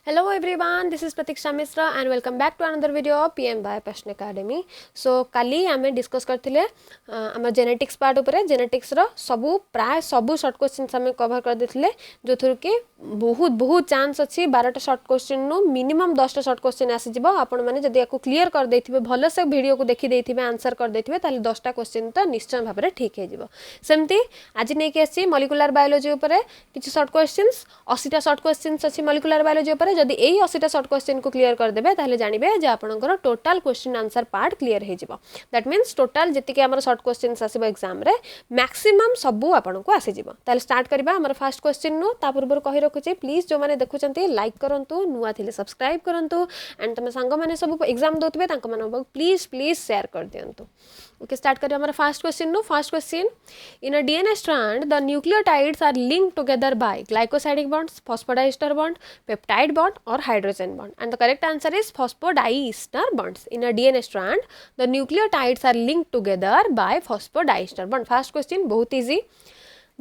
Hello everyone, this is Pratiksha Misra and welcome back to another video of PM by Passion Academy. So kali आमे discuss करथिले हमर genetics part ऊपर genetics रो सबु प्राय सबु short questions हमें cover कर देथिले जो थुर के बहुत चांस अछि 12टा शॉर्ट क्वेश्चन नु मिनिमम 10टा शॉर्ट क्वेश्चन आसी जिवो आपण माने जदी याको क्लियर कर देथिबे भलो से वीडियो को देखि देथिबे आंसर कर देथिबे ताले 10टा क्वेश्चन तो निश्चय भाबरे ठीक हे जिवो सेमती आज नै के अछि मॉलिक्यूलर बायोलॉजी ऊपर किछि शॉर्ट क्वेश्चंस 80टा शॉर्ट क्वेश्चंस अछि मॉलिक्यूलर बायोलॉजी ऊपर जदी एई 80टा शॉर्ट क्वेश्चन को क्लियर कर देबे ताले जानिबे जे आपनकर total question answer part clear हे जिवो दैट मींस टोटल जति के हमर शॉर्ट क्वेश्चंस आसीबो एग्जाम रे मैक्सिमम सबु आपन को आसी जिवो ताले स्टार्ट करबा हमर फर्स्ट क्वेश्चन नु ता पूर्व कहि रखुचे प्लीज जो माने देखुचंती लाइक करंतु नुवा थिले सब्सक्राइब करंतु एंड तमे संग माने सब एग्जाम दोतबे तांको माने प्लीज शेयर कर दियंतु ओके स्टार्ट करिया हमर फर्स्ट क्वेश्चन नु first question in a DNA strand the nucleotides are linked together by glycosidic bonds phosphodiester bond peptide bond और hydrogen bond and the correct answer is phosphodiester bonds in a DNA strand the nucleotides are linked together by phosphodiester bond first question बहुत easy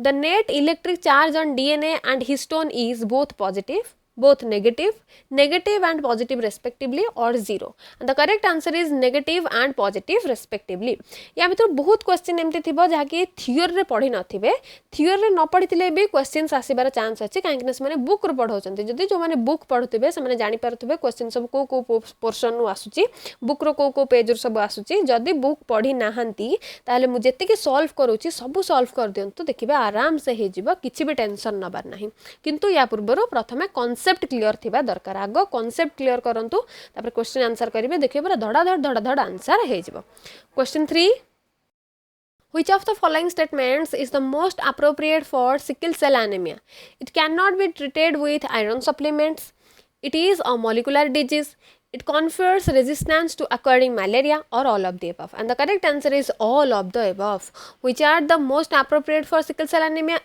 the net electric charge on DNA and histone is both negative and positive respectively or zero and the correct answer is negative and positive respectively या भीतर बहुत question एमती थिबो जहा कि theory रे पढ़ी नथिबे थियोरी रे न पढ़िथिले भी क्वेश्चंस आसीबार चांस अछि काहे कि माने बुक रो पढौचंती जदी जो माने बुक पढुथिबे से माने जानि पारुथिबे क्वेश्चन सब को पोर्शन नु आसुची बुक रो को पेज रो सब आसुची जदी बुक पढ़ी नाहंती ताले मु जेते कि सॉल्व करूची सब सॉल्व कर दियंतु देखिबे आराम से हे जिवो किछि भी टेंशन नबार नाही किंतु या पूर्वरो प्रथमे कॉन्सेप्ट क्लियर थिबा दरकार आगो कॉन्सेप्ट क्लियर करंतु तापर क्वेश्चन आंसर करिवे देखिबे पूरा धड़ा धड़ आंसर हे जिवो question 3 Which of the following statements is the most appropriate for sickle cell anemia? It cannot be treated with iron supplements. It is a molecular disease. It confers resistance to acquiring malaria or all of the above. And the correct answer is all of the above. Which are the most appropriate for sickle cell anemia?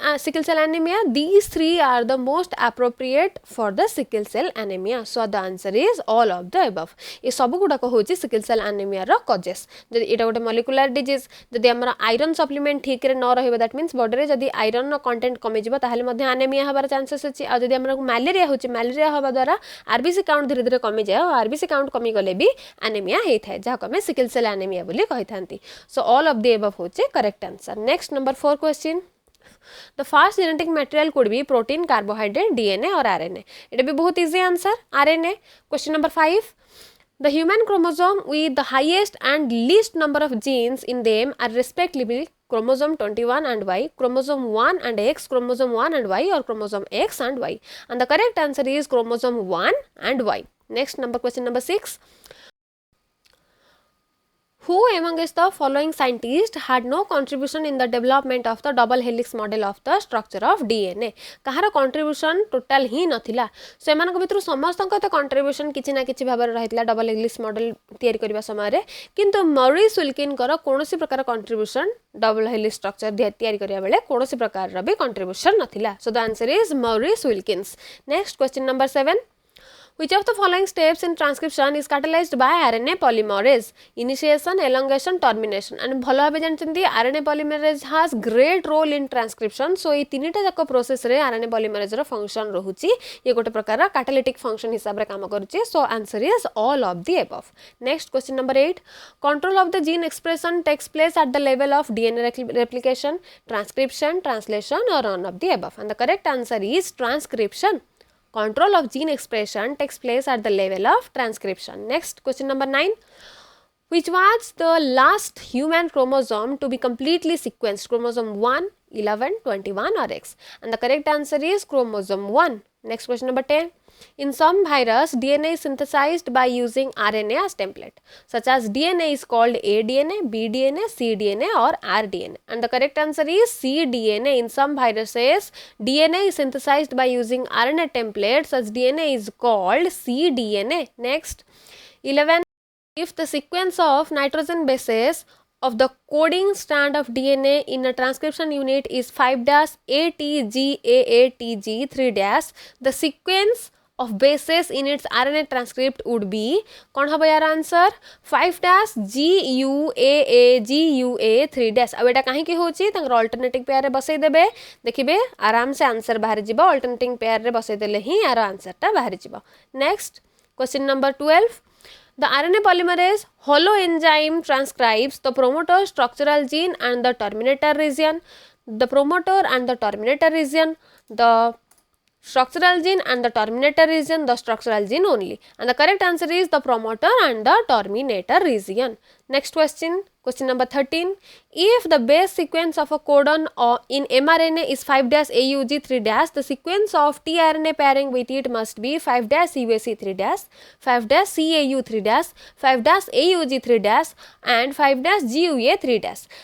These three are the most appropriate for the sickle cell anemia. So the answer is all of the above. ये सब गुड़ाक हूँ sickle cell anemia रो causes. जदि इटा गोटे molecular disease, जदि हमरा iron supplement ठीक रे न रहिबा that means बॉडी रे जदि iron रो content कमी जिवो ताहेले मध्ये anemia हबार chances अछि आ जदि हमरा malaria होछि malaria हबा द्वारा RBC count धीरे धीरे कमी जाय और RBC count कमी गले भी anemia हे थाए जहा को हमें sickle cell anemia बोली कहि थांती so all of the above होछि correct answer next number 4 question the first genetic material could be protein carbohydrate DNA or RNA it be बहुत easy answer RNA question number 5 the human chromosome with the highest and least number of genes in them are respectively chromosome 21 and Y, chromosome 1 and X, chromosome 1 and Y or chromosome X and Y. And the correct answer is chromosome 1 and Y. Next question number 6. Who amongst the following scientists had no contribution in the development of the double helix model of the structure of DNA? Kahar contribution total ही नथिला से मानक भितर समस्त तो contribution किछि ना किछि Bhabar रहितला double helix model तयारी करबा समय रे किंतु मॉरिस विल्किन कर कोनोसी प्रकार contribution double helix structure तयारी करिया बेले कोनोसी प्रकार रा भी contribution नथिला so the answer is Maurice Wilkins. Next question number 7. Which of the following steps in transcription is catalyzed by RNA polymerase? Initiation, elongation, termination. And भलो भाबे जानचंती RNA polymerase has great role in transcription. So ये तीनटा जाक process रे RNA polymerase रो function रहुची ये गोटे प्रकार catalytic function हिसाब रे काम करूची so answer is all of the above. Next question number 8. Control of the gene expression takes place at the level of DNA replication, transcription, translation or none of the above. And the correct answer is transcription. Control of gene expression takes place at the level of transcription. Next question number 9. Which was the last human chromosome to be completely sequenced? Chromosome 1, 11, 21 or X? And the correct answer is chromosome 1. Next question number 10. In some virus, DNA is synthesized by using RNA as template. Such as DNA is called aDNA, bDNA, cDNA or rDNA. And the correct answer is cDNA. In some viruses, DNA is synthesized by using RNA template. Such DNA is called cDNA. Next, 11. If the sequence of nitrogen bases of the coding strand of DNA in a transcription unit is 5' ATGAATG 3', the sequence of bases in its RNA transcript would be कौन हम यार answer 5-GUAA 3 अब एटा कहीं होची तंगर alternative pair रे बसई देबे देखिबे आराम से आंसर बाहर जिबो अल्टरनेटिव पेयर रे बसई देले ही यार आंसर टा बाहर जिबो next question number 12 The RNA polymerase holoenzyme transcribes the promoter structural gene and the terminator region. The promoter and the terminator region, the structural gene and the terminator region, the structural gene only. And the correct answer is the promoter and the terminator region. Next question, question number 13. If the base sequence of a codon in mRNA is 5-AUG 3-, the sequence of tRNA pairing with it must be 5-UAC 3-, 5-CAU 3-, 5-AUG 3-, and 5-GUA 3-.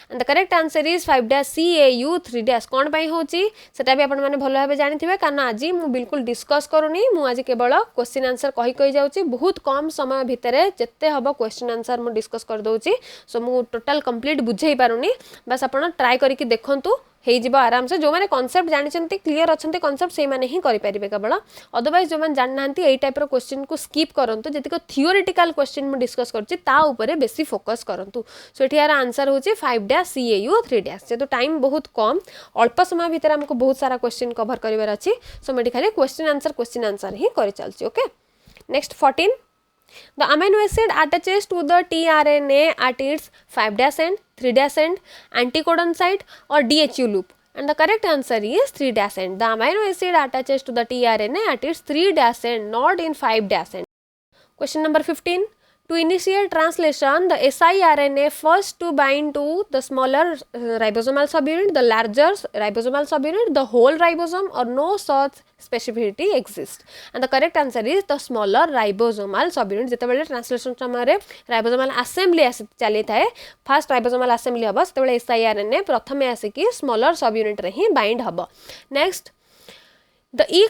And the correct answer is 5-CAU 3-. कौन पाई होची सेटा भी आपण माने भलो भाबे जानि थिबे कारण आज मु बिल्कुल डिस्कस करूनी मु आज केवल क्वेश्चन आंसर कही जाउची बहुत कम समय भितरे जत्ते हबो क्वेश्चन आंसर मु डिस्कस कर दउची सो मु टोटल कंप्लीट बुझेई पारुनी बस आपण ट्राई करके देखंतु हेई जिबो आराम से जो माने कांसेप्ट जानिचंती क्लियर अछंती कांसेप्ट से माने ही करि परिबे केवल अदरवाइज जो माने जान नांती एई टाइप रो क्वेश्चन को स्किप करंतु जति को थियोरेटिकल क्वेश्चन मु डिस्कस करछि ता ऊपर बेसी फोकस करंतु सो एठी यार आंसर होछि 5-CAU 3-. जे तो टाइम बहुत कम अल्प समय भीतर हमको बहुत सारा क्वेश्चन कवर करिवार अछि सो मेडी खाली क्वेश्चन आंसर ही करि चलछि okay next 14. The amino acid attaches to the tRNA at its 5' end, 3' end, anticodon site or DHU loop. And the correct answer is 3' end. The amino acid attaches to the tRNA at its 3' end, not in 5' end. Question number 15. To initiate translation, the siRNA first to bind to the smaller ribosomal subunit, the larger ribosomal subunit, the whole ribosome, or no such specificity exists. And the correct answer is the smaller ribosomal subunit. जेतेबेले translation समय ribosomal assembly चली थाए first ribosomal assembly हबो सेतेबेले siRNA प्रथमे आसिकी smaller subunit रे ही bind हबो. Next, the E.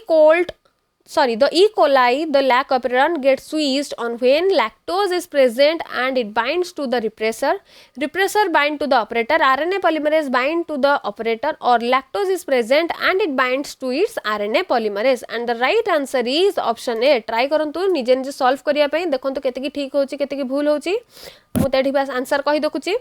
coli, the lac operon gets switched on when lactose is present and it binds to the repressor. Repressor bind to the operator, RNA polymerase bind to the operator, or lactose is present and it binds to its RNA polymerase. And the right answer is option A. Try करंतु निजे निजे solve करिया पई देखंतु केतेकी ठीक होची केतेकी भूल होची मु तेठी बस आंसर कहि दकुची.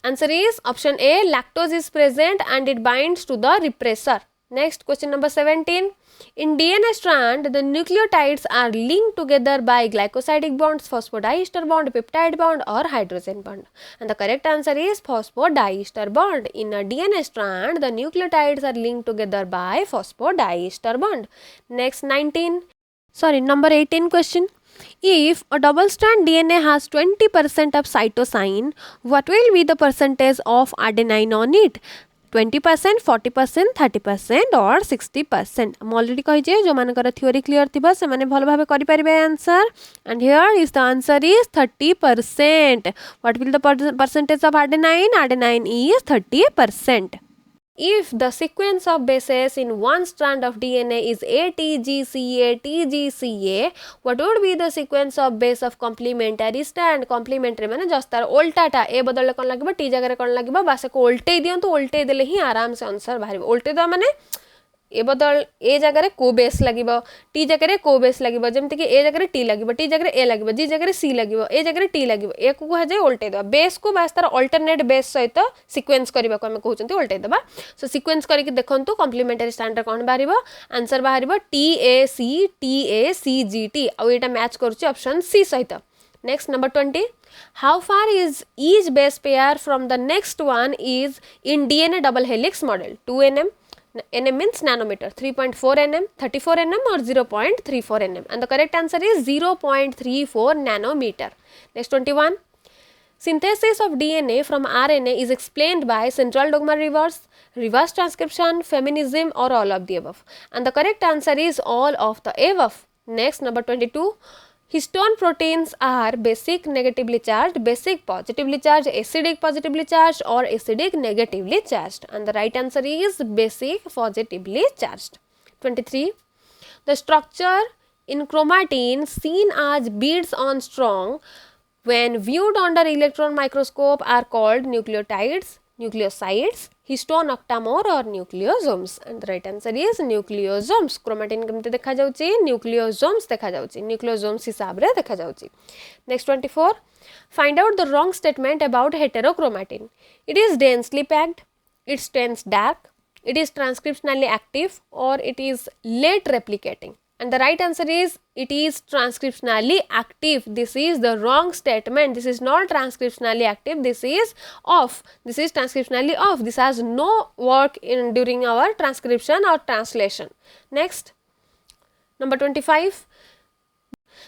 Answer is option A. Lactose is present and it binds to the repressor. Next, question number 17. In DNA strand, the nucleotides are linked together by glycosidic bonds, phosphodiester bond, peptide bond, or hydrogen bond. And the correct answer is phosphodiester bond. In a DNA strand, the nucleotides are linked together by phosphodiester bond. Next, number 18 question. If a double strand DNA has 20% of cytosine, what will be the percentage of adenine on it? 20%, 40%, 30% or 60%. I already कही जो मानकर theory clear थिबा से माने भल भाबे करि परिबे answer, and here is the answer is 30%. What will the percentage of adenine? Adenine is 30%. If the sequence of bases in one strand of DNA is ATGCA, TGCA, what would be the sequence of base of complementary strand? Complementary माने जस्तार उल्टाटा ए बदलले कोन लागिबो T जगह रे कोन लागिबो बासे को उल्टे दियंतु उल्टे देले ही आराम से आंसर बाहरिबो उल्टे द माने ए बदल ए जगह रे को बेस लागिबो टी जगह रे को बेस लागिबो जेमति कि ए जगह रे टी लागिबो टी जगह रे ए लागिबो जी जगह रे सी लागिबो ए जगह रे टी लागिबो ए को कह जाय उल्टे दबा बेस को बास तार अल्टरनेट बेस सहित सीक्वेंस करबा को हम कहउचंती उल्टे दबा सो सीक्वेंस करके देखंतु कॉम्प्लीमेंटरी स्टैंडर्ड कोन बाहरिबो आंसर बाहरिबो TACTACGT आ एटा मैच करछि ऑप्शन सी सहित. Next, number 20. How far is each base pair from the next one is in DNA double helix model? 2 nm. nm means nanometer, 3.4 nm, 34 nm or 0.34 nm, and the correct answer is 0.34 nanometer. Next, 21. Synthesis of DNA from RNA is explained by central dogma reverse transcription, feminism, or all of the above, and the correct answer is all of the above. Next, number 22. Histone proteins are basic negatively charged, basic positively charged, acidic positively charged, or acidic negatively charged, and the right answer is basic positively charged. 23. The structure in chromatin seen as beads on strong when viewed under electron microscope are called nucleotides, nucleosides, histone octamer or nucleosomes and the right answer is nucleosomes. chromatin केमते देखा जाउची nucleosomes देखा जाउची nucleosomes हिसाब रे देखा जाउची. Next 24, find out the wrong statement about heterochromatin. It is densely packed, it stains dark, it is transcriptionally active, or it is late replicating. And the right answer is it is transcriptionally active. This is the wrong statement. This is not transcriptionally active. This is off. This is transcriptionally off. This has no work in during our transcription or translation. Next, number 25.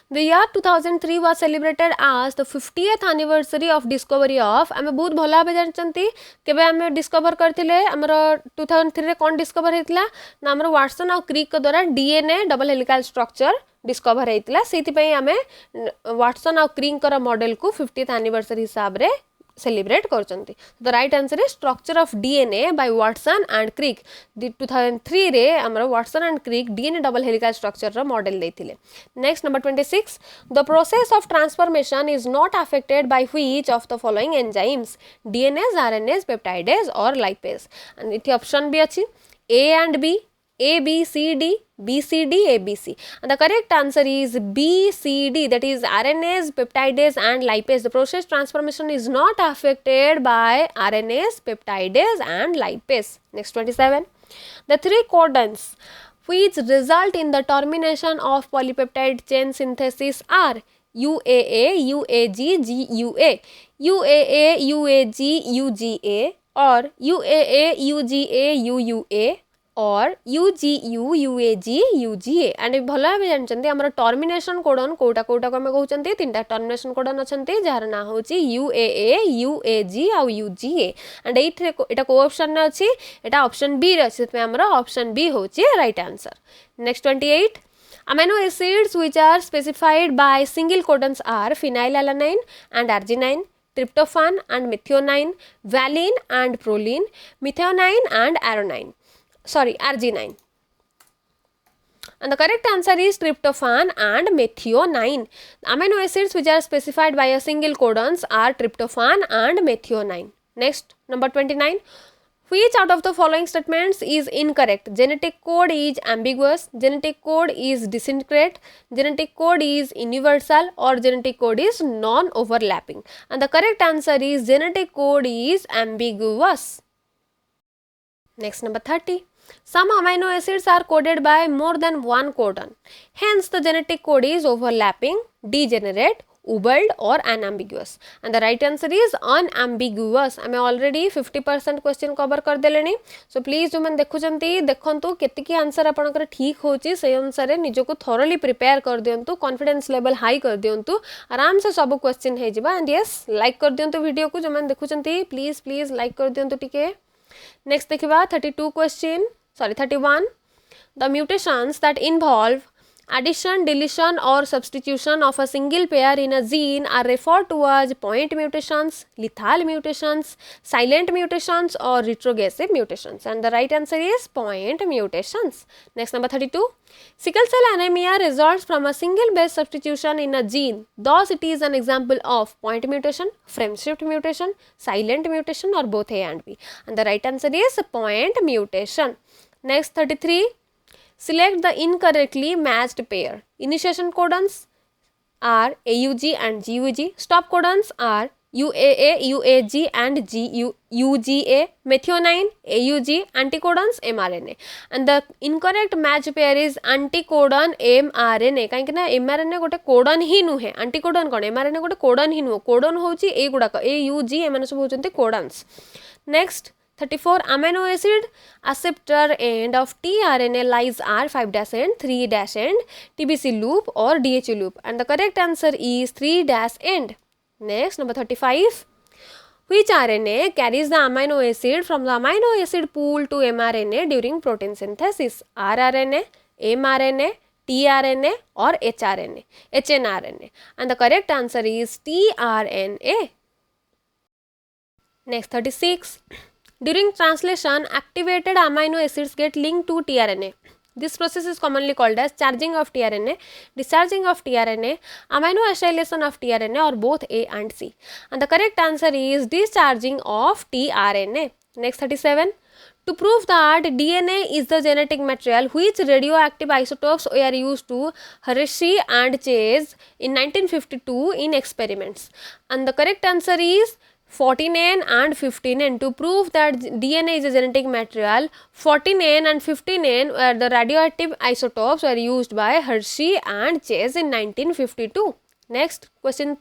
The year 2003 was celebrated as the 50th anniversary of discovery of आमे बहुत भल भाव जानते केबे आमे discover करथिले हमर 2003 रे कोन डिस्कवर हेतला ना हमर वाटसन और क्रिक द्वारा DNA double helical structure discover हेतला सेति पई आमे वाटसन और क्रिक कर मॉडल को 50th एनिवर्सरी हिसाब रे celebrate करचंती. The right answer is structure of DNA by Watson and Crick. The 2003 रे हमर Watson and Crick DNA double helical structure रा model देथिले. Next number 26, the process of transformation is not affected by which of the following enzymes: DNase, RNase, peptidase or lipase. And इथे option भी अछि A and B, A B C D, B C D, A B C. And the correct answer is B C D, that is RNase, peptidase and lipase. The process transformation is not affected by RNase, peptidase and lipase. Next 27. The three codons which result in the termination of polypeptide chain synthesis are UAA, UAG, GUA, UAA, UAG, UGA or UAA, UGA, UUA or UGU, UAG, UGA. and भल भाव जानते आम termination codon Kota Kota को आम कहते तीन टा termination codon अच्छा जार ना हूँ UAA, UAG आउ UGA. एंड एटा को ऑप्शन अच्छी एटा ऑप्शन बी रे अच्छी आमर ऑप्शन बी हूँ right answer. Next 28, amino acids which are specified by single codons are phenylalanine and arginine, tryptophan and methionine, valine and proline, methionine and adenine. Sorry, arginine. And the correct answer is tryptophan and methionine. Amino acids which are specified by a single codons are tryptophan and methionine. Next, number 29. Which out of the following statements is incorrect? Genetic code is ambiguous, genetic code is disintegrate, genetic code is universal or genetic code is non-overlapping. And the correct answer is genetic code is ambiguous. Next, number 30. Some amino acids are coded by more than one codon. Hence, the genetic code is overlapping, degenerate, ubled or unambiguous. And the right answer is unambiguous. I already 50% question cover कर देलेनी. So please जो मन देखु जंती देखंतु केति की answer आपनकर ठीक होची से अनुसार निजो को thoroughly prepare कर दियंतु, confidence level high कर दियंतु, आराम से सब question हे जिबा. and yes like कर दियंतु वीडियो को जो मन देखु जंती please like कर दियंतु टिके. Next देखिबा 32 question, sorry 31. The mutations that involve addition, deletion or substitution of a single pair in a gene are referred to as point mutations, lethal mutations, silent mutations or retrogressive mutations. And the right answer is point mutations. Next, number 32. Sickle cell anemia results from a single base substitution in a gene. Thus, it is an example of point mutation, frame shift mutation, silent mutation or both A and B. And the right answer is point mutation. Next, 33. Select the incorrectly matched pair. Initiation codons are AUG and GUG. Stop codons are UAA, UAG and UGA. Methionine, AUG, anticodons mRNA. And the incorrect match pair is anticodon mRNA. कहीं ना mRNA गोटे codon ही नुहे. anticodon कौन mRNA गोटे codon ही नुह. Codon होची ए गुड़ाक AUG एमाने सब होचंते कोडन्स. Next, 34. Amino acid acceptor end of tRNA lies are 5' end, 3' end, TBC loop or DHA loop. And the correct answer is 3' end. Next, number 35. Which RNA carries the amino acid from the amino acid pool to mRNA during protein synthesis? rRNA, mRNA, tRNA or hnRNA. And the correct answer is tRNA. Next, 36. During translation, activated amino acids get linked to tRNA. This process is commonly called as charging of tRNA, discharging of tRNA, amino acylation of tRNA or both A and C. And the correct answer is discharging of tRNA. Next 37. To prove that DNA is the genetic material, which radioactive isotopes were used to Hershey and Chase in 1952 in experiments? And the correct answer is 14N and 15N. To prove that DNA is a genetic material, 14N and 15N were the radioactive isotopes were used by Hershey and Chase in 1952. Next question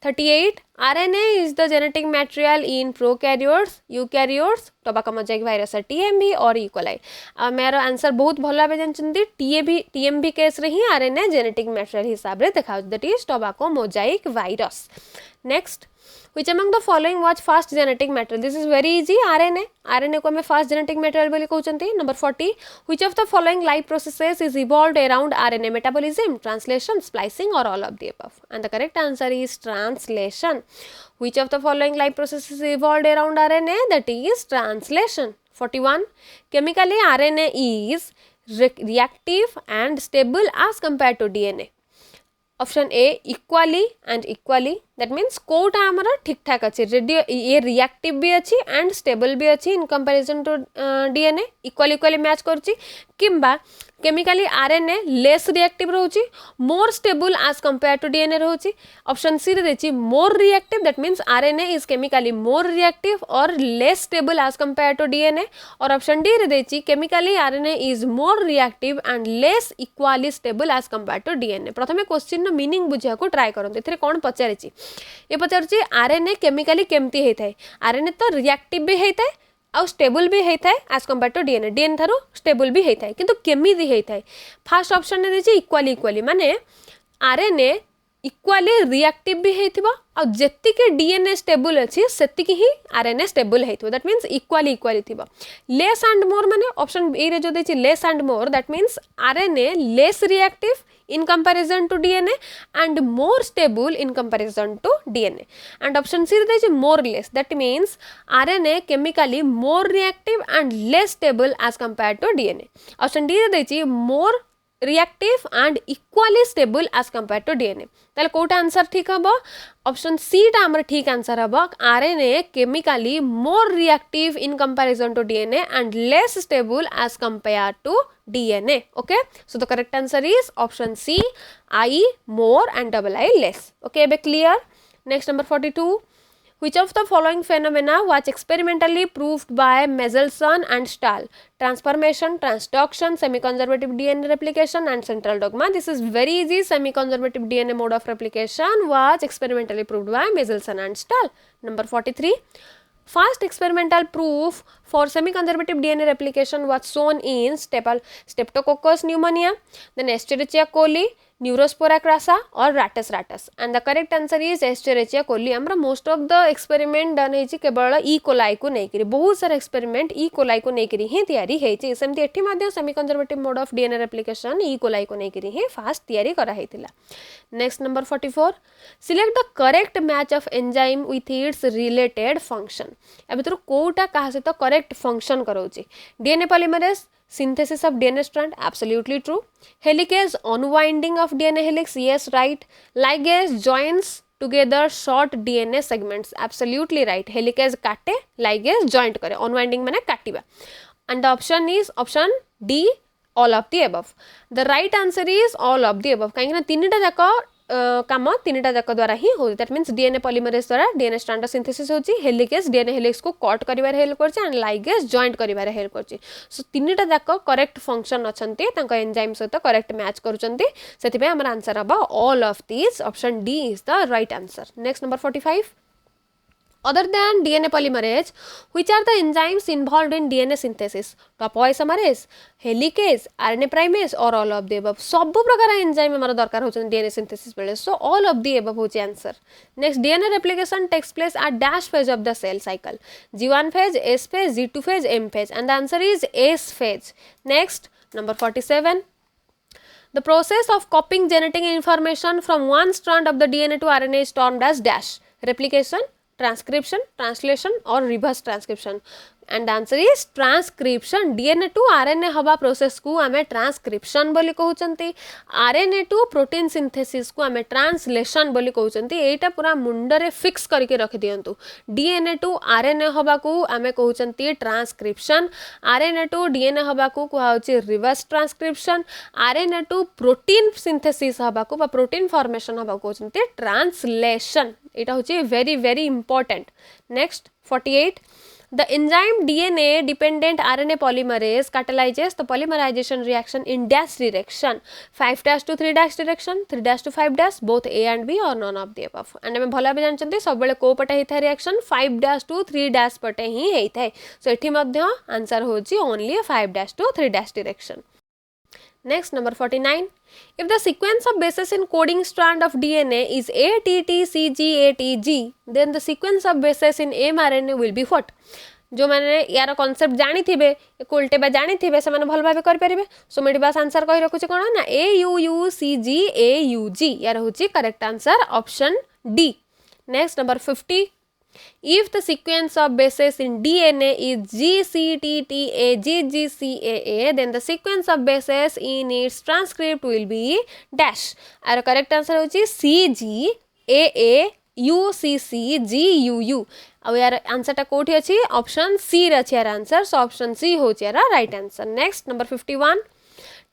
38. RNA is the genetic material in prokaryotes, eukaryotes, tobacco mosaic virus, TMV और E. coli. मेरा answer बहुत भल भाव जानते TMV case रे ही RNA genetic material हिसाब रे देखा that is tobacco Mosaic virus. Next, which among the following was first genetic material? This is very easy. RNA को हमें first genetic material बोली कहते हैं. Number 40. Which of the following life processes is evolved around RNA? Metabolism, translation, splicing, or all of the above? And the correct answer is translation. Which of the following life processes evolved around RNA? That is translation. 41. Chemically, RNA is reactive and stable as compared to DNA. Option A, equally and equally. That means Kota हमारा ठीक ठाक अच्छी radio ये reactive भी अच्छी and stable भी अच्छी in comparison to DNA equally match करची किंबा केमिकली आरएनए लेस रिएक्टिव रहउची more stable as compare to DNA रहउची. ऑप्शन सी रे देची more reactive. That means RNA is chemically more reactive और less stable as compare to DNA. और option D रे देची chemically RNA is more reactive and less equally stable as compare to DNA. प्रथमे question नो meaning बुझिया को try करंत. एथरे कोन पचारिची ये पचारुची RNA chemically केमती हेथाय. आरएनए तो रिएक्टिव भी हेथाय आउ स्टेबल भी होता है as compare to DNA. DNA थारू स्टेबल भी होता है किंतु केमिदी होता है. फास्ट ऑप्शन ने देछि इक्वाली इक्वाली माने आरएनए इक्वाली रिएक्टिव भी होइथिबो आ जेतिके डीएनए स्टेबल अछि सेतिके ही आरएनए स्टेबल होइथिबो. दैट मीन्स इक्वाली इक्वाली थिबो. लेस एंड मोर माने ऑप्शन ए रे जो देछि less and more. That means RNA less reactive in comparison to DNA and more stable in comparison to DNA. And option C is more less. That means RNA chemically more reactive and less stable as compared to DNA. Option D is more reactive and equally stable as compared to DNA. ताले Kota answer ठीक हबो. Option C टा हमर ठीक answer हबो. RNA chemically more reactive in comparison to DNA and less stable as compare to DNA. Okay, so the correct answer is option C, I more and double I less. Okay, be clear. Next, number 42. Which of the following phenomena was experimentally proved by Mendelssohn and Stahl? Transformation, transduction, semi-conservative DNA replication, and central dogma. This is very easy. Semi-conservative DNA mode of replication was experimentally proved by Mendelssohn and Stahl. Number 43. First experimental proof for semi-conservative DNA replication was shown in Streptococcus pneumonia, then Escherichia coli, Neurospora crassa or Rattus rattus. And the correct answer is Escherichia coli. हमरा most of the experiment done है केवल E. coli को नहीं करी. बहुत सारा experiment E. coli को नहीं करी हैं तैयारी है ची. सेमती एठी माध्यम semi-conservative mode of DNA replication E. coli को नहीं करी हैं fast तैयारी करा है थिला. Next, number 44. Select the correct match of enzyme with its related function. अब तो कोटा कहा से तो correct function करोची. DNA polymerase, synthesis of DNA strand, absolutely true. Helicase, unwinding of DNA helix, yes, right. Ligase joins together short DNA segments, absolutely right. Helicase काटे, ligase joint करे, unwinding माने काटिबा. And the option is option D, all of the above. The right answer is all of the above. कहीं ना तीनटा जाको काम तीनटा जाक द्वारा ही हो. दैट मीन्स डीएनए पॉलीमरेज द्वारा डीएनए स्ट्रैंड सिंथेसिस होची. हेलिकेज डीएनए हेलिक्स को कट करिवार हेल्प करची एंड लाइगेज जॉइंट करिवार हेल्प करची. सो तीनटा जाक करेक्ट फंक्शन अछंती तांको एंजाइम सहित करेक्ट मैच करूचंती. सेति पे हमर आंसर हबा all of this. Option D is the right answer. Next, number 45. Other than DNA polymerase, which are the enzymes involved in DNA synthesis? Topoisomerase, helicase, RNA primase or all of the above? सब प्रकार enzyme हमारा दरकार होचन DNA synthesis बेले. So all of the above होची answer. Next, DNA replication takes place at dash phase of the cell cycle. G1 phase, S phase, G2 phase, M phase, and the answer is S phase. Next, number 47. The process of copying genetic information from one strand of the DNA to RNA is termed as dash. Replication, transcription, translation or reverse transcription. and the answer is transcription. DNA to RNA हवा process को आमे transcription बोली कहउचंती, RNA to protein synthesis को आमे translation बोली कहउचंती. एटा पूरा मुंडरे fix करके रख दियंतु. DNA टू RNA हवा को आमे कहउचंती ट्रांसक्रिप्शन, RNA टू DNA हवा को कहउची reverse transcription, RNA to protein synthesis हवा को बा प्रोटीन फॉर्मेशन हवा को कहउचंती ट्रांसलेशन. एटा होची very very important. Next 48. The enzyme DNA dependent RNA polymerase catalyzes the polymerization reaction in dash direction, 5' to 3' direction, 3' to 5', both A and B or none of the above. And हमें भला भी जानते सब बेले को पटे होता है रिएक्शन 5' to 3' पटे ही होता है. सो एठी मध्य आंसर होची only 5' to 3' direction. Next, number 49. If the sequence of bases in coding strand of DNA is ATTCGATG, then the sequence of bases in mRNA will be what? जो मैंने यार कॉन्सेप्ट जानी थिबे उल्टे बा जानी थिबे से माने भल भाबे कर परिबे. सो मेडी बास आंसर कहि रखुची कोन ना AUUCGAUG. यार होची correct answer option D. Next number 50. If the sequence of bases in DNA is GCTTAGGCAA, then the sequence of bases in its transcript will be dash. Our correct answer होची CGAAUCCGUU. अब यार answer टा कोठी अछि option C रे अछि यार answer. So option C होची यार right answer. Next number 51.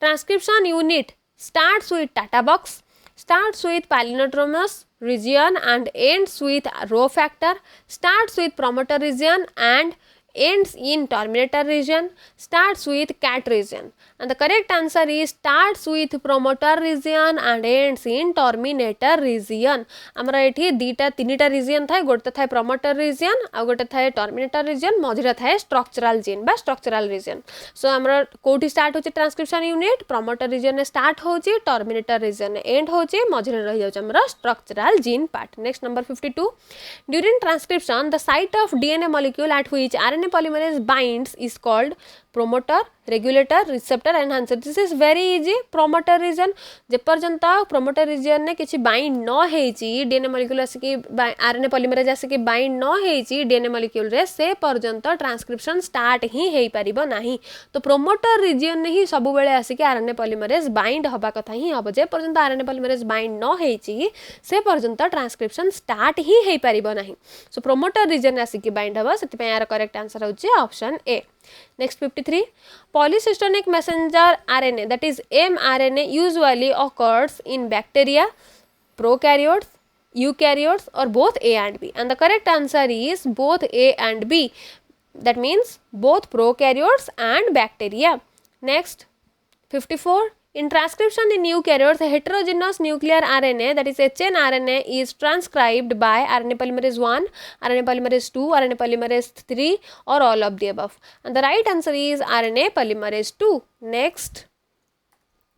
Transcription unit starts with data box, starts with palindromous region and ends with row factor, starts with promoter region and ends in terminator region, starts with cat region. And the correct answer is starts with promoter region and ends in terminator region. हमरा एठी दीटा तीनिटा reason थाए, गोटे थाए promoter region आ गोटे थाए terminator region, मझिरा थाए structural gene बा structural region. सो हमरा कोठी स्टार्ट होची ट्रांसक्रिप्शन यूनिट, promoter region ने स्टार्ट होची, terminator region ने एंड होची, मझिरा रहि जाउछ हमरा structural gene part. Next number 52. During transcription, the site of DNA molecule at which RNA polymerase binds is called promoter, regulator, receptor, enhancer. This is very easy. Promoter region जे पर्यंत promoter region ने किछि bind न हेची DNA molecule आसिकी RNA polymerase आसिकी bind न हेची DNA molecule रे से पर्यंत ट्रांसक्रिप्शन स्टार्ट ही हेई परिबो नाही. तो promoter region ने ही सब बेले आसिकी RNA polymerase bind हबा कथा ही हबो. जे पर्यंत RNA polymerase bind न हेची से पर्यंत ट्रांसक्रिप्शन स्टार्ट ही हेई परिबो नाही. सो promoter region आसिकी bind हबो. सेति पे यार करेक्ट आंसर होची option A. Next 53. Polycystonic messenger RNA, that is mRNA, usually occurs in bacteria, prokaryotes, eukaryotes or both A and B. And the correct answer is both A and B. That means both prokaryotes and bacteria. Next 54. In transcription in eukaryotes, a heterogeneous nuclear RNA, that is hnRNA, is transcribed by RNA polymerase 1, RNA polymerase 2, RNA polymerase 3 or all of the above. And the right answer is RNA polymerase 2. Next,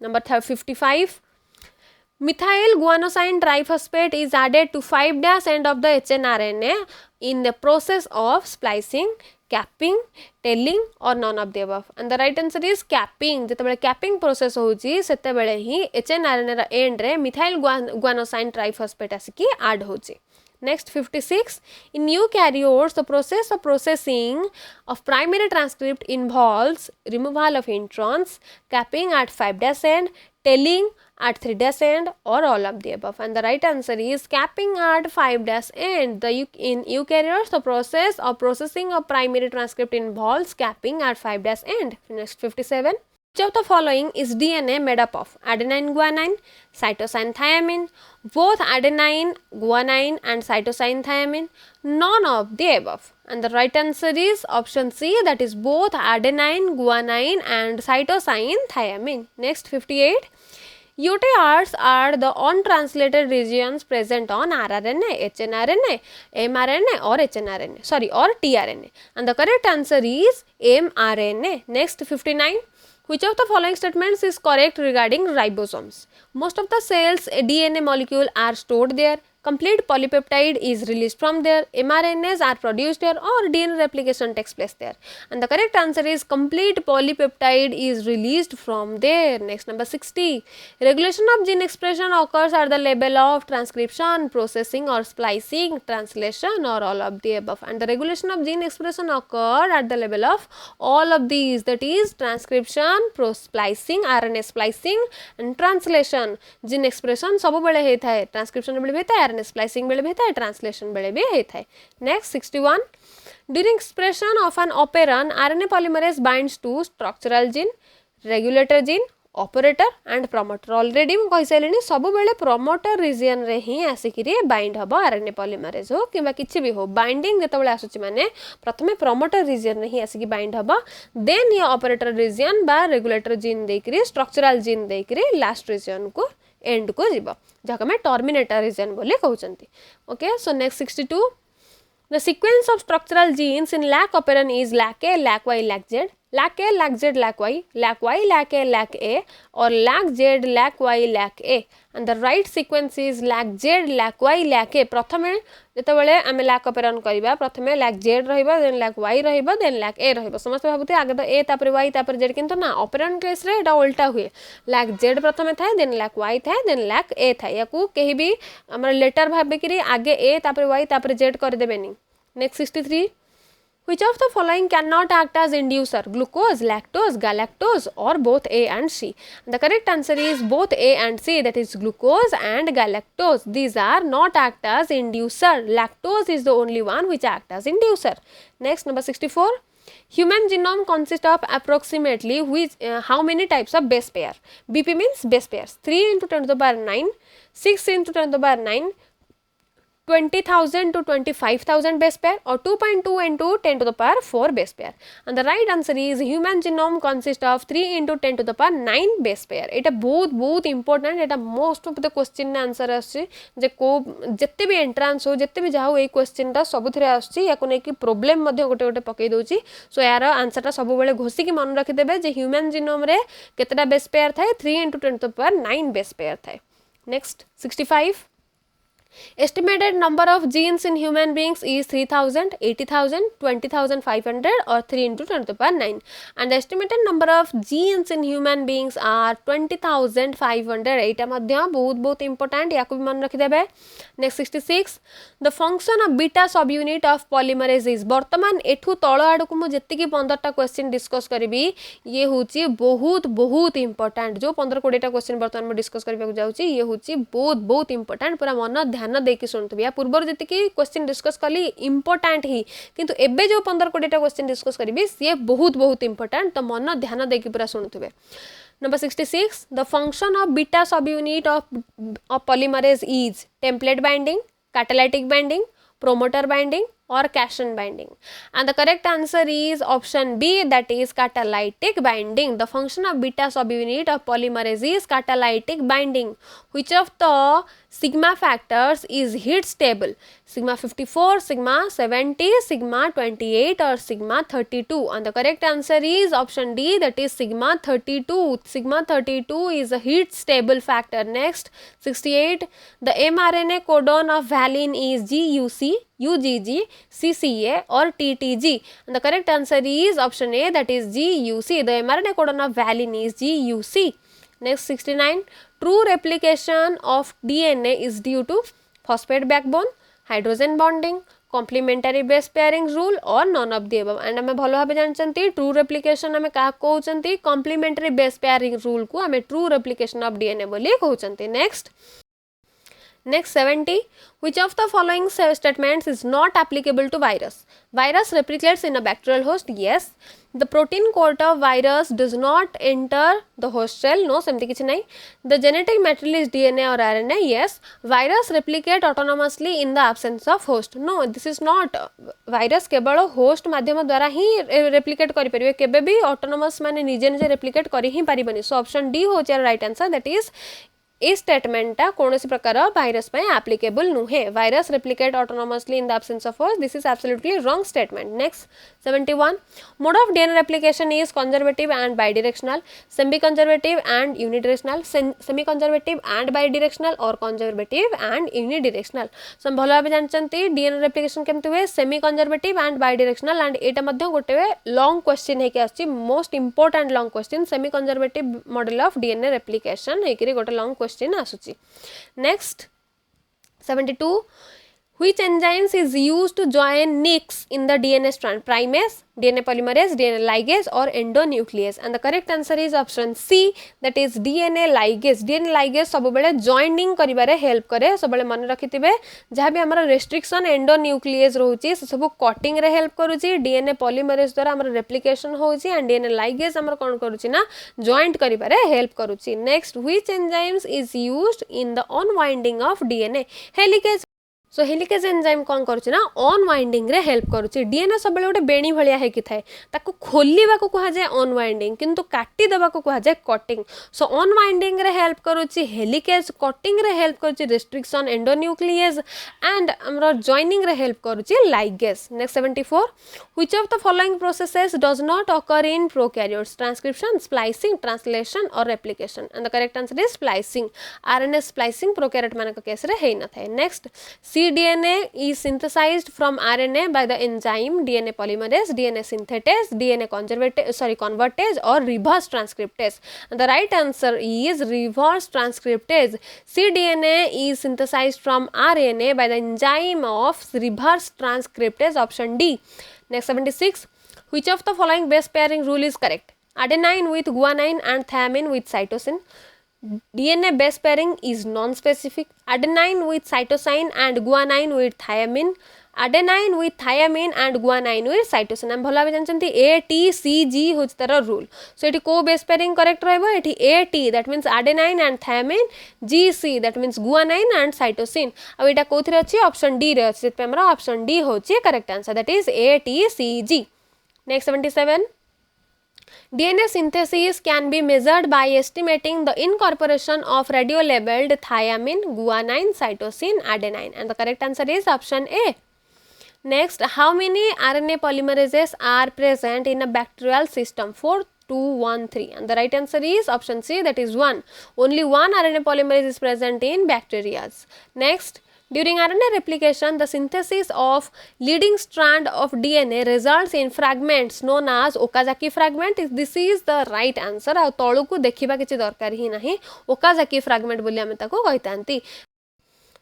number 55. Methyl guanosine triphosphate is added to 5' end of the hnRNA in the process of splicing, capping, telling or none of the above. And the right answer is capping. जेतेबेले capping process होची सेतेबेले ही hnRNA रा end रे methyl guanosine triphosphate आसिकी add होची. Next 56. In eukaryotes, the process of processing of primary transcript involves removal of introns, capping at 5' end, telling at 3' end or all of the above. And the right answer is capping at 5' end. In eukaryotes, the process of processing of primary transcript involves capping at 5' end. Next 57. Which of the following is DNA made up of? Adenine, guanine, cytosine, thymine, both adenine, guanine and cytosine, thymine, none of the above. And the right answer is option C, that is both adenine, guanine and cytosine, thymine. Next 58. UTRs are the untranslated regions present on rRNA, hnRNA, mRNA or hnRNA, sorry, or tRNA. And the correct answer is mRNA. Next 59. Which of the following statements is correct regarding ribosomes? Most of the cells DNA molecule are stored there. complete polypeptide is released from there, mRNAs are produced here, or DNA replication takes place there. And the correct answer is complete polypeptide is released from there. Next, number 60. Regulation of gene expression occurs at the level of transcription, processing, or splicing, translation, or all of the above. And the regulation of gene expression occurred at the level of all of these, that is transcription, splicing, RNA splicing, and translation. Gene expression सब बेले होता है, transcription बेले भी होता है, RNA splicing बेले भी होता है, ट्रांसलेशन बेले भी होता है. Next, 61. During expression of an operon, RNA polymerase binds to structural gene, regulator gene, operator and promoter. Already ମୁଁ କହିସାରିଲିଣି ସବୁ बेले promoter region रे ही आसिकिरी bind हबो RNA polymerase हो किबा किछि भी हो. बाइंडिंग जेतेबेले आसुची माने प्रथमे promoter region रे ही आसिकी bind हबो, then ये operator region बा regulator gene देकरी structural gene देकरी last region को end को जीव, जहाँ में terminator region बोले कहउचंती. Okay, so next 62. The sequence of structural genes in lac operon is lac A, lac Y, lac Z, lac A, lac Z, lac Y, lac Y, lac A, lac A, or lac Z, lac Y, lac A. And the right sequence is lac Z, lac Y, lac A. प्रथमे जेतेबेले आमे lac operon करिबा, प्रथमे lac Z रहिबा, then lac Y रहिबा, then lac A रहिबा. समस्त भाबुते आगे तो A तापर Y तापर Z, किंतु ना operon केस रे एटा उल्टा हुए. lac Z प्रथमे थाए, then lac Y थाए, then lac A थाए. याकू केही भी हमर लेटर भाबे करी आगे A तापर Y तापर Z कर देबेनी. Next 63. Which of the following cannot act as inducer? Glucose, lactose, galactose, or both A and C? The correct answer is both A and C, that is glucose and galactose. These are not act as inducer. Lactose is the only one which act as inducer. Next, number 64. Human genome consists of approximately how many types of base pair? BP means base pairs. 3 into 10 to the power 9, 6 into 10 to the power 9, 20,000 to 25,000 base pair, or 2.2 into 10 to the power 4 base pair. And the right answer is human genome consists of 3 into 10 to the power 9 base pair. It is बहुत important. It is most of the question answer आछि जे को जत्ते भी entrance हो जत्ते भी जाओ ए question ता सबुथरे आछि या कोने की प्रॉब्लम मध्ये गोटे गोटे पकई दोछि. सो यार आंसर ता सब बेले घोसी की मन रखि देबे जे ह्यूमन जीनोम रे केतेटा बेस पेयर थाए 3 into 10 to the power 9 base pair थाए. Next 65. Estimated number of genes in human beings is 3,000, 80,000, 20,500, or 3 into 10 to the power 9. And the estimated number of genes in human beings are 20,500. एटा मध्य बहुत important, याकू भी मन रखि देबे. Next 66. The function of beta subunit of polymerase is. वर्तमान एठू तळ आडकू मु जत्तिकी 15टा question discuss करबी ये होची बहुत important. जो 15-20टा क्वेश्चन वर्तमान मु डिस्कस करबा जाउची ये होची बहुत important. पूरा मन ध्यान देकी सुनथबे. या पूर्वर जत्तिकी क्वेश्चन डिस्कस कली इंपोर्टेंट ही, किंतु एबे जो 15-20टा क्वेश्चन डिस्कस करबी ये बहुत इंपोर्टेंट, तो मन ध्यान देकी पूरा सुनथबे. Number 66. The function of beta subunit of polymerase is template binding, catalytic binding, promoter binding, or cation binding. And the correct answer is option B, that is catalytic binding. The function of beta subunit of polymerase is catalytic binding. Which of the sigma factors is heat stable? Sigma 54, sigma 70, sigma 28, or sigma 32? And the correct answer is option D, that is sigma 32. Sigma 32 is a heat stable factor. Next 68. The mRNA codon of valine is GUC, UGG, CCA, or TTG? And the correct answer is option A, that is GUC. The mRNA codon of valine is GUC. Next 69. True replication of DNA is due to phosphate backbone, hydrogen bonding, complementary base pairing rule, or none of the above. And हमें भलो भाबे जानचंती true replication हमें का कहउचंती complementary base pairing rule को हमें true replication of DNA बोली कहउचंती. Next 70. Which of the following statements is not applicable to virus? Virus replicates in a bacterial host. Yes. The protein coat of virus does not enter the host cell. No, semti kichhi nahi. The genetic material is DNA or RNA. Yes. Virus replicate autonomously in the absence of host. No, this is not. Virus केवल host माध्यम द्वारा ही replicate करि परिबे, केबे भी autonomous माने निजे निजे replicate करि ही परिबनी. So option D हो चार right answer, that is ए स्टेटमेंटा कौन प्रकार भाइरस एप्लिकेबल नुहे virus replicate autonomously in the absence of host this is absolutely wrong statement next 71 mode of DNA replication is conservative and bidirectional semi conservative and unidirectional semi conservative and bidirectional or conservative and यूनिडिरेक्शनल सो भल भाव जानते DNA replication केमती हुए semi conservative and बाइडिरेक्शनल and एटा मध्य गोटे long question है कि most important long question semi conservative model of DNA replication है कि गोटे लॉन्ग क्वेश्चन आसुची next 72 which enzymes is used to join nicks in the DNA strand primase DNA polymerase DNA ligase or endonuclease and the correct answer is option C that is DNA ligase सब बेले joining करिबारे help करे सब बेले मन रखिथिबे जहाँ भी हमर restriction endonuclease रहउची से सब कटिंग रे हेल्प करूची DNA polymerase द्वारा हमर replication होउची and DNA ligase हमर कोन करूची ना joint करिबारे हेल्प करूची next which enzymes is used in the unwinding of DNA helicase so helicase enzyme कौन करुच्ची ना अनवाइंडिंग रे हेल्प करुच्ची डीएनए सब गोटे बेणी भाया होगी थाए ताको खोलिबा को कहा जाए अनवाइंडिंग किंतु काटी देबा को कहा जाए कटिंग सो अनवाइंडिंग रे हेल्प करुच्ची हेलिकेज कटिंग रे हेल्प करुच्ची रिस्ट्रिक्शन एंडोन्यूक्लियस एंड हमर जॉइनिंग रे हेल्प करुच्ची ligase next 74 which of the following processes does not occur in prokaryotes transcription splicing translation or replication and the correct answer is splicing RNA splicing prokaryote मानक case रे हेइ न थाए next cDNA is synthesized from RNA by the enzyme DNA polymerase, DNA synthetase, DNA convertase or reverse transcriptase. And the right answer is reverse transcriptase. cDNA is synthesized from RNA by the enzyme of reverse transcriptase option D. Next 76. Which of the following base pairing rule is correct? Adenine with guanine and thymine with cytosine. DNA base pairing is non-specific. Adenine with cytosine and guanine with thymine. Adenine with thymine and guanine with cytosine. हम भला भी जानते A T C G होच तार rule so eighty को base pairing correct रहबो eighty A T that means adenine and thymine G C that means guanine and cytosine अब एटा कोथरे अछि ऑप्शन डी रे अछि सेत पे हमरा ऑप्शन डी होछि correct answer that is A T C G next 77 DNA synthesis can be measured by estimating the incorporation of radio-labeled thymine, guanine, cytosine, adenine and the correct answer is option A. Next, how many RNA polymerases are present in a bacterial system? 4, 2, 1, 3 and the right answer is option C that is 1. Only one RNA polymerase is present in bacteria. Next, during RNA replication, the synthesis of leading strand of DNA results in fragments known as Okazaki fragment. This is the right answer. आ तळु को देखिबा किछि दरकार ही नाही Okazaki fragment बोली हम ताको कहितांती.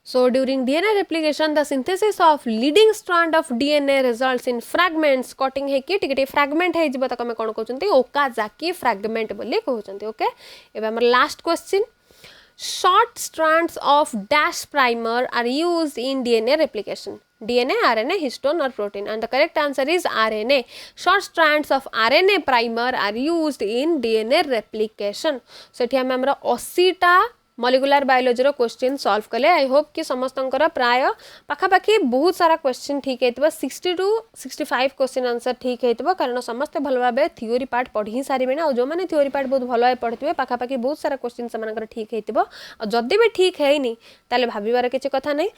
So during DNA replication, the synthesis of leading strand of DNA results in fragments cutting है कि टिके fragment है जिबा तक हम कोन कहउचंती Okazaki fragment बोली कहउचंती. ओके एबे हमर last question short strands of dash primer are used in DNA replication. DNA, RNA, histone or protein and the correct answer is RNA. Short strands of RNA primer are used in DNA replication. So एठी हम हमरा 80 टा molecular biology रो question solve कले. I hope कि समस्तंकर प्राय पाखापाखि बहुत सारा question ठीक है 60 to 65 क्वेश्चन आंसर ठीक है कारण समस्ते भल भाव थ्योरी पार्ट पढ़ी सारे ना जो मैंने थ्योरी पार्ट बहुत भल पढ़े पाखापाखि बहुत सारा क्वेश्चन से ठीक है जदि भी ठीक है ताले भाविबार किसी कथा नहीं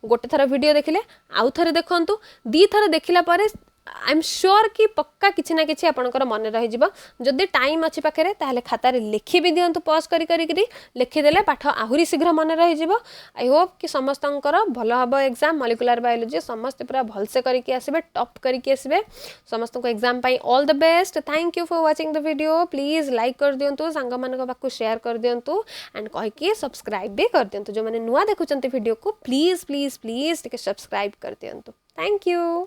गोटे थर वीडियो देखिले आउ थे देखु दी थर देखला आई एम श्योर कि पक्का किसी ना कि आपंकर मन रही जदि टाइम अच्छी पाखे ताहले खातार लिखि भी दिंतु पॉज करी लिखिदेले पाठ आहुरी शीघ्र मन रही आई होप कि समस्तंकर भल हम एग्जाम मॉलिक्यूलर बायोलॉजी समस्ते पूरा भलसे करके आसबे टॉप करके आसबे समस्त को exam pi all the best. Thank you for watching the video. Please like कर दिंतु सांग मान पाक शेयर कर दिंतु एंड कहीकि सब्सक्राइब भी कर दिंतु जो मैंने नुआ देखुंत वीडियो को प्लीज प्लीज प्लीज टिके सब्सक्राइब कर दिंतु. Thank you.